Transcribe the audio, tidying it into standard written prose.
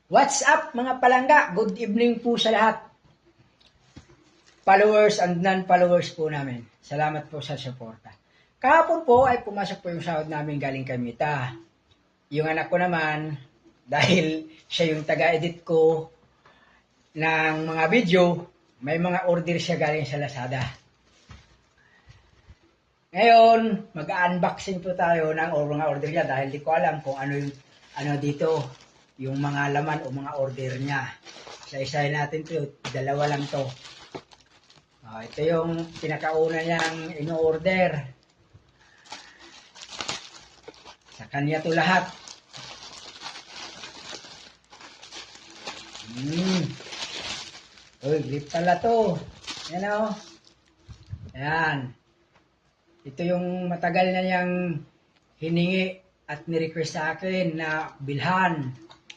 What's up mga palangga? Good evening po sa lahat. Followers and non-followers po namin. Salamat po sa suporta. Kahapon po ay pumasok po yung sahod namin galing kay Mita. Yung anak ko naman, dahil siya yung taga-edit ko ng mga video, may mga order siya galing sa Lazada. Ngayon, mag-unboxing po tayo ng mga order niya dahil di ko alam kung ano yung dito, yung mga laman o mga order niya. Isa-isahin natin ito, dalawa lang to. Ito yung pinakauna niyang in-order. Sa kanya to lahat. Uy, grip pala to. Yan o. Yan. Ito yung matagal na niyang hiningi at nirequest sa akin na bilhan.